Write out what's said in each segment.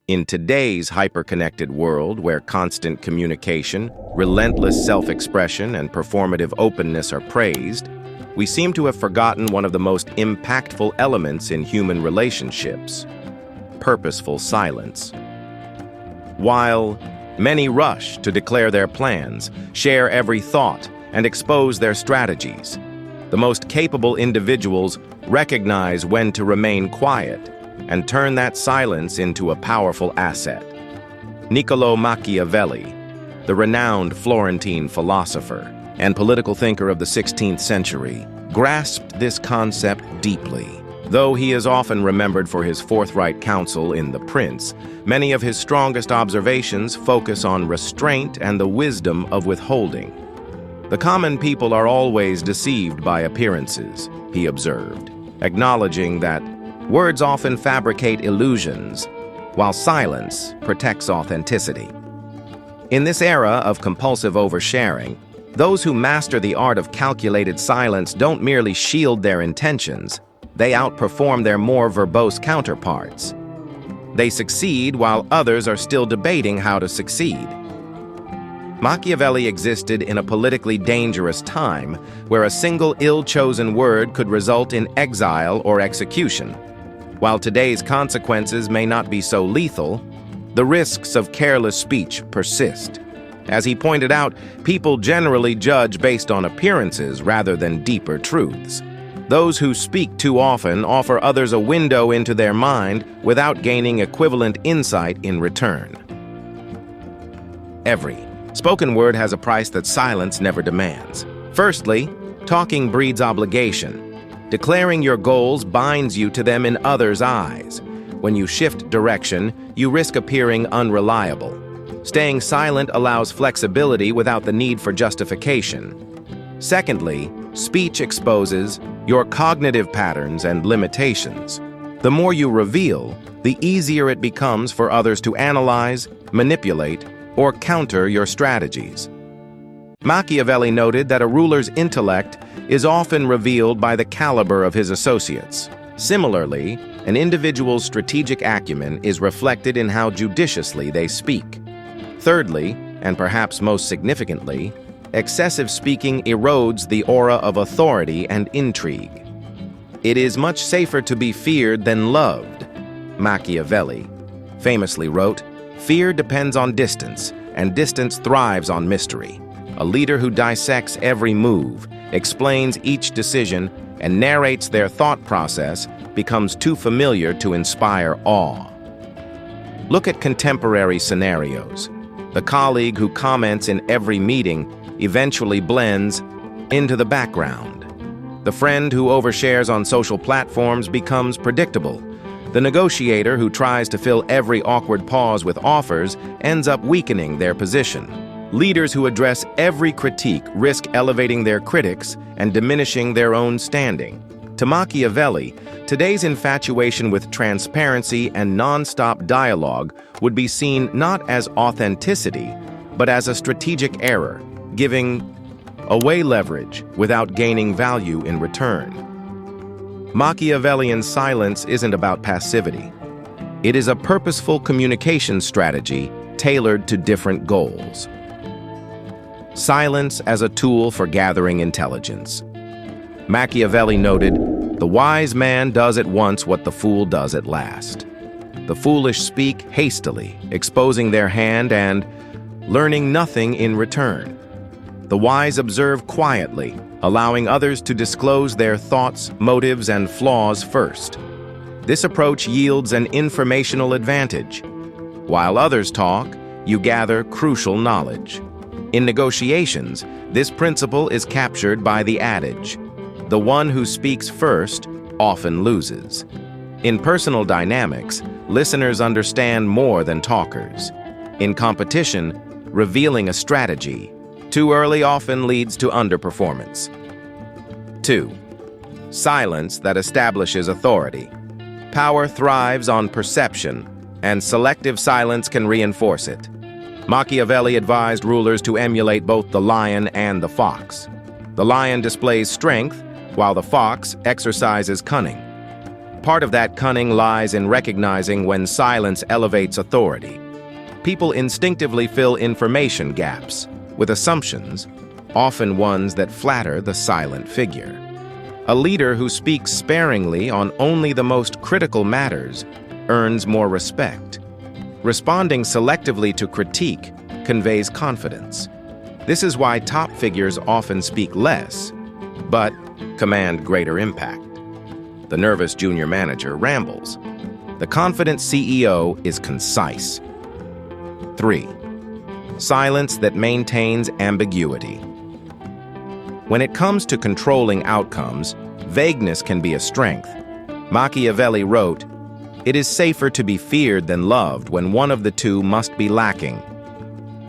In today's hyper-connected world where constant communication, relentless self-expression, and performative openness are praised, we seem to have forgotten one of the most impactful elements in human relationships: purposeful silence. While many rush to declare their plans, share every thought, and expose their strategies, the most capable individuals recognize when to remain quiet and turn that silence into a powerful asset. Niccolò Machiavelli, the renowned Florentine philosopher and political thinker of the 16th century, grasped this concept deeply. Though he is often remembered for his forthright counsel in The Prince, many of his strongest observations focus on restraint and the wisdom of withholding. The common people are always deceived by appearances, he observed, acknowledging that words often fabricate illusions, while silence protects authenticity. In this era of compulsive oversharing, those who master the art of calculated silence don't merely shield their intentions, they outperform their more verbose counterparts. They succeed while others are still debating how to succeed. Machiavelli existed in a politically dangerous time where a single ill-chosen word could result in exile or execution. While today's consequences may not be so lethal, the risks of careless speech persist. As he pointed out, people generally judge based on appearances rather than deeper truths. Those who speak too often offer others a window into their mind without gaining equivalent insight in return. Every spoken word has a price that silence never demands. Firstly, talking breeds obligation. Declaring your goals binds you to them in others' eyes. When you shift direction, you risk appearing unreliable. Staying silent allows flexibility without the need for justification. Secondly, speech exposes your cognitive patterns and limitations. The more you reveal, the easier it becomes for others to analyze, manipulate, or counter your strategies. Machiavelli noted that a ruler's intellect is often revealed by the caliber of his associates. Similarly, an individual's strategic acumen is reflected in how judiciously they speak. Thirdly, and perhaps most significantly, excessive speaking erodes the aura of authority and intrigue. It is much safer to be feared than loved, Machiavelli famously wrote. Fear depends on distance, and distance thrives on mystery. A leader who dissects every move, explains each decision, and narrates their thought process becomes too familiar to inspire awe. Look at contemporary scenarios. The colleague who comments in every meeting eventually blends into the background. The friend who overshares on social platforms becomes predictable. The negotiator who tries to fill every awkward pause with offers ends up weakening their position. Leaders who address every critique risk elevating their critics and diminishing their own standing. To Machiavelli, today's infatuation with transparency and non-stop dialogue would be seen not as authenticity, but as a strategic error, giving away leverage without gaining value in return. Machiavellian silence isn't about passivity. It is a purposeful communication strategy tailored to different goals. Silence as a tool for gathering intelligence. Machiavelli noted, "The wise man does at once what the fool does at last." The foolish speak hastily, exposing their hand and learning nothing in return. The wise observe quietly, allowing others to disclose their thoughts, motives, and flaws first. This approach yields an informational advantage. While others talk, you gather crucial knowledge. In negotiations, this principle is captured by the adage, "The one who speaks first often loses." In personal dynamics, listeners understand more than talkers. In competition, revealing a strategy too early often leads to underperformance. 2. Silence that establishes authority. Power thrives on perception, and selective silence can reinforce it. Machiavelli advised rulers to emulate both the lion and the fox. The lion displays strength, while the fox exercises cunning. Part of that cunning lies in recognizing when silence elevates authority. People instinctively fill information gaps with assumptions, often ones that flatter the silent figure. A leader who speaks sparingly on only the most critical matters earns more respect. Responding selectively to critique conveys confidence. This is why top figures often speak less, but command greater impact. The nervous junior manager rambles. The confident CEO is concise. 3. Silence that maintains ambiguity. When it comes to controlling outcomes, vagueness can be a strength. Machiavelli wrote, "It is safer to be feared than loved when one of the two must be lacking."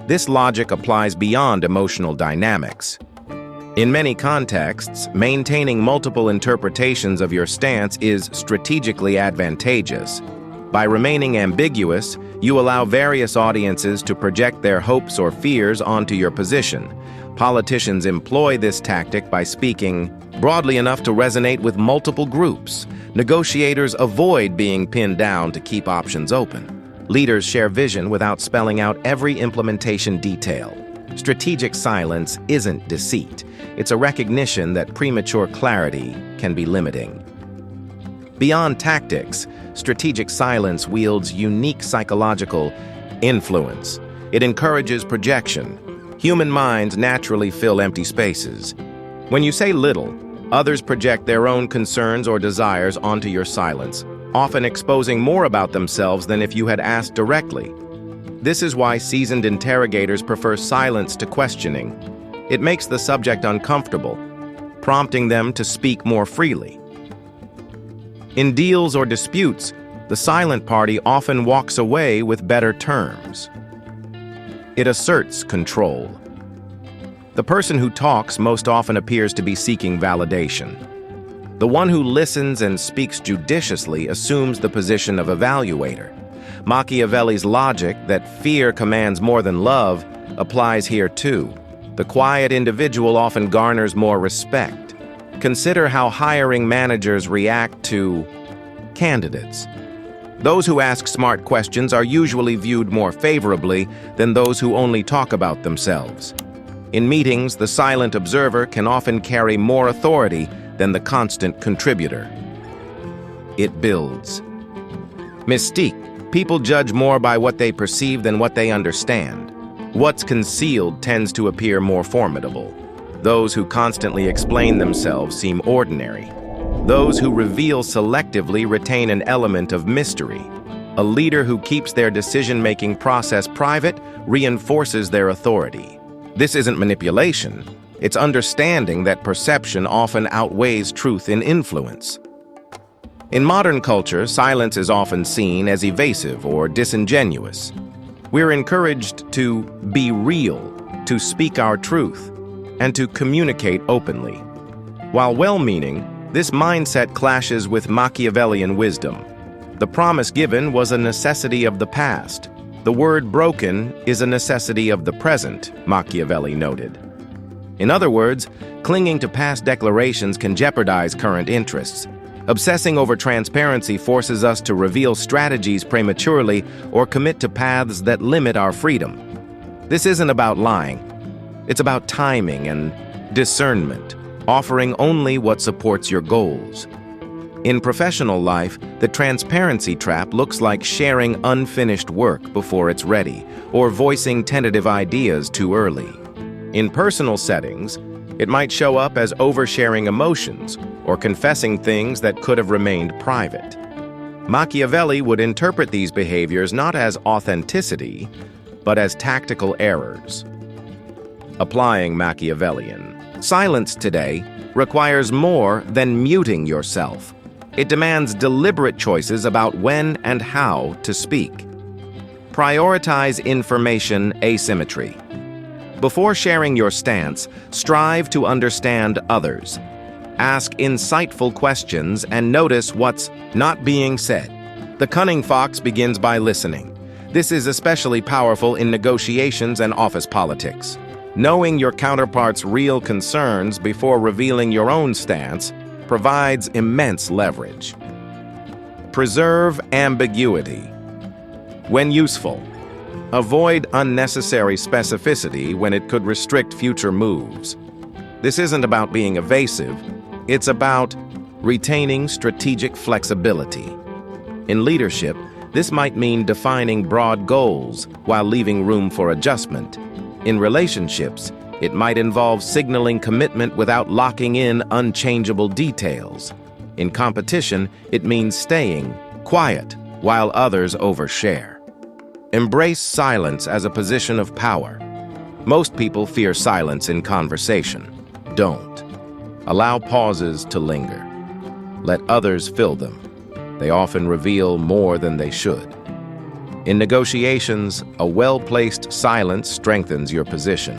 This logic applies beyond emotional dynamics. In many contexts, maintaining multiple interpretations of your stance is strategically advantageous. By remaining ambiguous, you allow various audiences to project their hopes or fears onto your position. Politicians employ this tactic by speaking broadly enough to resonate with multiple groups. Negotiators avoid being pinned down to keep options open. Leaders share vision without spelling out every implementation detail. Strategic silence isn't deceit. It's a recognition that premature clarity can be limiting. Beyond tactics, strategic silence wields unique psychological influence. It encourages projection. Human minds naturally fill empty spaces. When you say little, others project their own concerns or desires onto your silence, often exposing more about themselves than if you had asked directly. This is why seasoned interrogators prefer silence to questioning. It makes the subject uncomfortable, prompting them to speak more freely. In deals or disputes, the silent party often walks away with better terms. It asserts control. The person who talks most often appears to be seeking validation. The one who listens and speaks judiciously assumes the position of evaluator. Machiavelli's logic that fear commands more than love applies here too. The quiet individual often garners more respect. Consider how hiring managers react to candidates. Those who ask smart questions are usually viewed more favorably than those who only talk about themselves. In meetings, the silent observer can often carry more authority than the constant contributor. It builds mystique. People judge more by what they perceive than what they understand. What's concealed tends to appear more formidable. Those who constantly explain themselves seem ordinary. Those who reveal selectively retain an element of mystery. A leader who keeps their decision-making process private reinforces their authority. This isn't manipulation. It's understanding that perception often outweighs truth in influence. In modern culture, silence is often seen as evasive or disingenuous. We're encouraged to be real, to speak our truth, and to communicate openly. While well-meaning, this mindset clashes with Machiavellian wisdom. The promise given was a necessity of the past. The word broken is a necessity of the present, Machiavelli noted. In other words, clinging to past declarations can jeopardize current interests. Obsessing over transparency forces us to reveal strategies prematurely or commit to paths that limit our freedom. This isn't about lying. It's about timing and discernment, offering only what supports your goals. In professional life, the transparency trap looks like sharing unfinished work before it's ready, or voicing tentative ideas too early. In personal settings, it might show up as oversharing emotions or confessing things that could have remained private. Machiavelli would interpret these behaviors not as authenticity, but as tactical errors. Applying Machiavellian. Silence today requires more than muting yourself. It demands deliberate choices about when and how to speak. Prioritize information asymmetry. Before sharing your stance, strive to understand others. Ask insightful questions and notice what's not being said. The cunning fox begins by listening. This is especially powerful in negotiations and office politics. Knowing your counterpart's real concerns before revealing your own stance provides immense leverage. Preserve ambiguity. When useful, avoid unnecessary specificity when it could restrict future moves. This isn't about being evasive, it's about retaining strategic flexibility. In leadership, this might mean defining broad goals while leaving room for adjustment. In relationships, it might involve signaling commitment without locking in unchangeable details. In competition, it means staying quiet while others overshare. Embrace silence as a position of power. Most people fear silence in conversation. Don't. Allow pauses to linger. Let others fill them. They often reveal more than they should. In negotiations, a well-placed silence strengthens your position.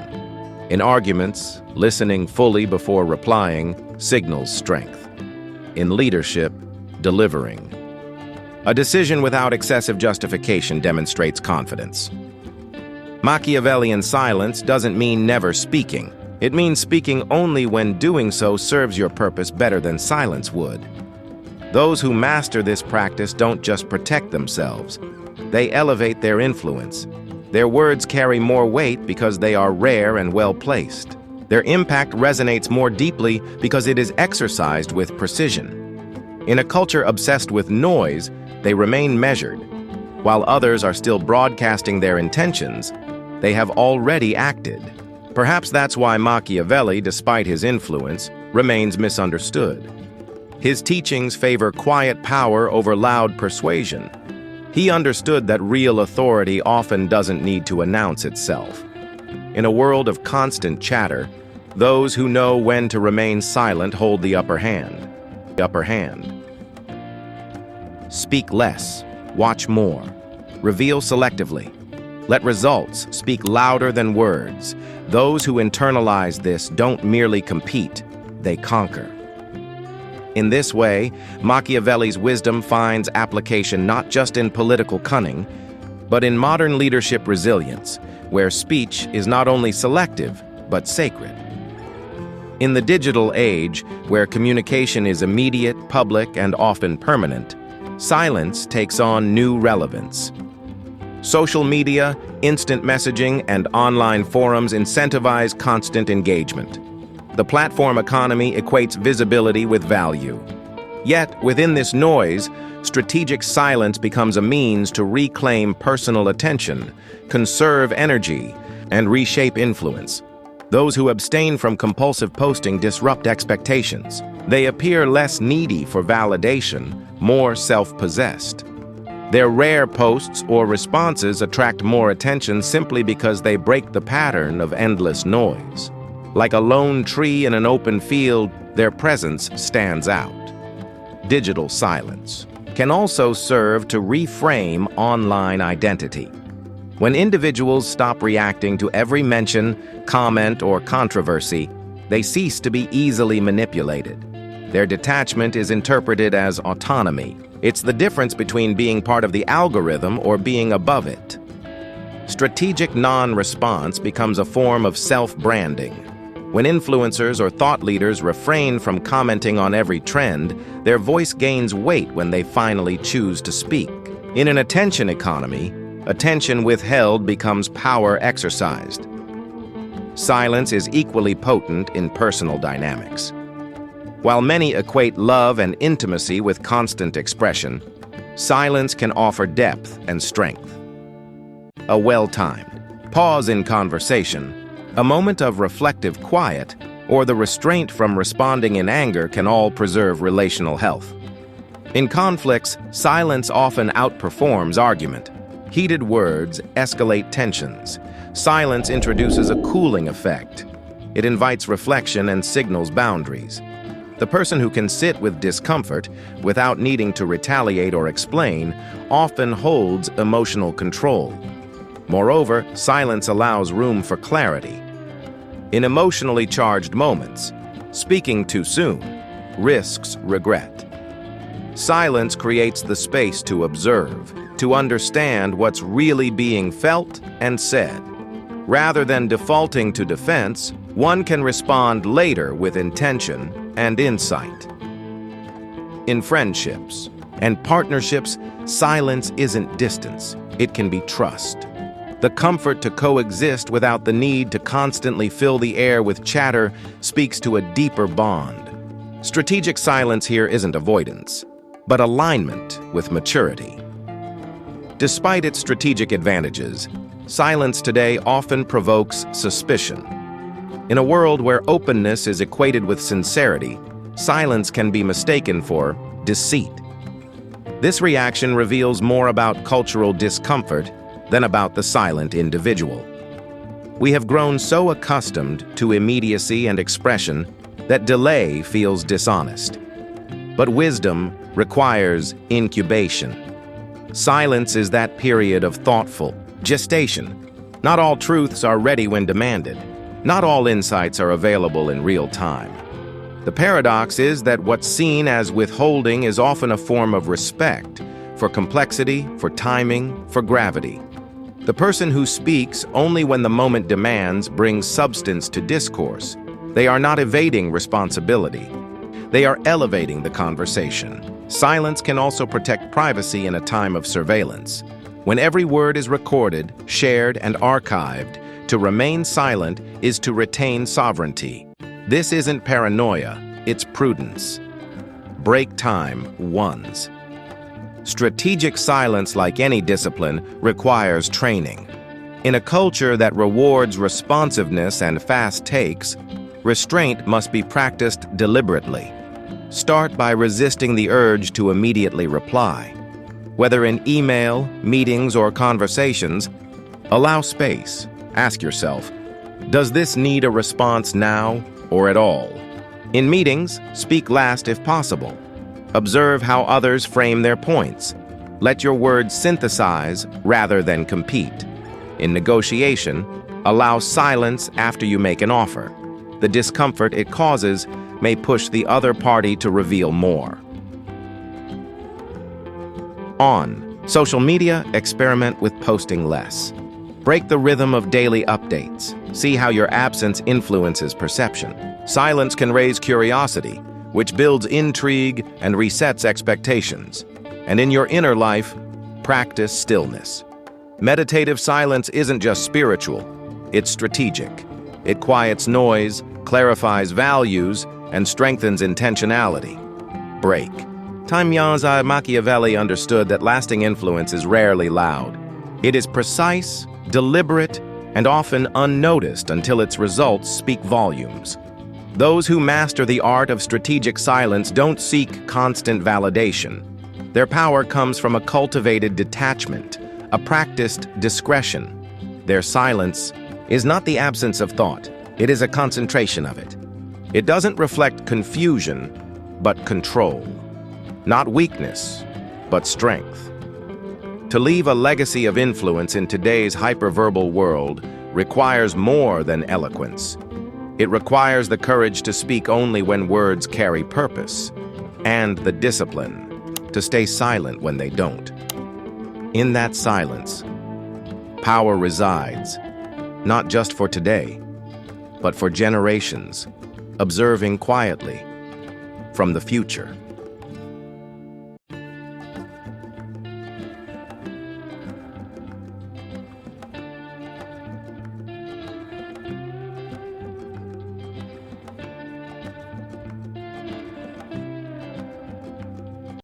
In arguments, listening fully before replying signals strength. In leadership, delivering. A decision without excessive justification demonstrates confidence. Machiavellian silence doesn't mean never speaking. It means speaking only when doing so serves your purpose better than silence would. Those who master this practice don't just protect themselves. They elevate their influence. Their words carry more weight because they are rare and well-placed. Their impact resonates more deeply because it is exercised with precision. In a culture obsessed with noise, they remain measured. While others are still broadcasting their intentions, they have already acted. Perhaps that's why Machiavelli, despite his influence, remains misunderstood. His teachings favor quiet power over loud persuasion. He understood that real authority often doesn't need to announce itself. In a world of constant chatter, those who know when to remain silent hold the upper hand. Speak less, watch more, reveal selectively. Let results speak louder than words. Those who internalize this don't merely compete, they conquer. In this way, Machiavelli's wisdom finds application not just in political cunning, but in modern leadership resilience, where speech is not only selective, but sacred. In the digital age, where communication is immediate, public, and often permanent, silence takes on new relevance. Social media, instant messaging, and online forums incentivize constant engagement. The platform economy equates visibility with value. Yet, within this noise, strategic silence becomes a means to reclaim personal attention, conserve energy, and reshape influence. Those who abstain from compulsive posting disrupt expectations. They appear less needy for validation, more self-possessed. Their rare posts or responses attract more attention simply because they break the pattern of endless noise. Like a lone tree in an open field, their presence stands out. Digital silence can also serve to reframe online identity. When individuals stop reacting to every mention, comment, or controversy, they cease to be easily manipulated. Their detachment is interpreted as autonomy. It's the difference between being part of the algorithm or being above it. Strategic non-response becomes a form of self-branding. When influencers or thought leaders refrain from commenting on every trend, their voice gains weight when they finally choose to speak. In an attention economy, attention withheld becomes power exercised. Silence is equally potent in personal dynamics. While many equate love and intimacy with constant expression, silence can offer depth and strength. A well-timed pause in conversation, a moment of reflective quiet, or the restraint from responding in anger can all preserve relational health. In conflicts, silence often outperforms argument. Heated words escalate tensions. Silence introduces a cooling effect. It invites reflection and signals boundaries. The person who can sit with discomfort without needing to retaliate or explain often holds emotional control. Moreover, silence allows room for clarity. In emotionally charged moments, speaking too soon risks regret. Silence creates the space to observe, to understand what's really being felt and said. Rather than defaulting to defense, one can respond later with intention and insight. In friendships, And partnerships, silence isn't distance. It can be trust. The comfort to coexist without the need to constantly fill the air with chatter speaks to a deeper bond. Strategic silence here isn't avoidance, but alignment with maturity. Despite its strategic advantages, silence today often provokes suspicion. In a world where openness is equated with sincerity, silence can be mistaken for deceit. This reaction reveals more about cultural discomfort than about the silent individual. We have grown so accustomed to immediacy and expression that delay feels dishonest. But wisdom requires incubation. Silence is that period of thoughtful gestation. Not all truths are ready when demanded. Not all insights are available in real time. The paradox is that what's seen as withholding is often a form of respect for complexity, for timing, for gravity. The person who speaks only when the moment demands brings substance to discourse. They are not evading responsibility. They are elevating the conversation. Silence can also protect privacy in a time of surveillance. When every word is recorded, shared, and archived, to remain silent is to retain sovereignty. This isn't paranoia, it's prudence. Break time once. Strategic silence, like any discipline, requires training. In a culture that rewards responsiveness and fast takes, restraint must be practiced deliberately. Start by resisting the urge to immediately reply. Whether in email, meetings, or conversations, allow space. Ask yourself, does this need a response now or at all? In meetings, speak last if possible. Observe how others frame their points. Let your words synthesize rather than compete. In negotiation, allow silence after you make an offer. The discomfort it causes may push the other party to reveal more. On social media, experiment with posting less. Break the rhythm of daily updates. See how your absence influences perception. Silence can raise curiosity, which builds intrigue and resets expectations. And in your inner life, practice stillness. Meditative silence isn't just spiritual, it's strategic. It quiets noise, clarifies values, and strengthens intentionality. Break. Machiavelli understood that lasting influence is rarely loud. It is precise, deliberate, and often unnoticed until its results speak volumes. Those who master the art of strategic silence don't seek constant validation. Their power comes from a cultivated detachment, a practiced discretion. Their silence is not the absence of thought, it is a concentration of it. It doesn't reflect confusion, but control. Not weakness, but strength. To leave a legacy of influence in today's hyperverbal world requires more than eloquence. It requires the courage to speak only when words carry purpose, and the discipline to stay silent when they don't. In that silence, power resides, not just for today, but for generations, observing quietly from the future.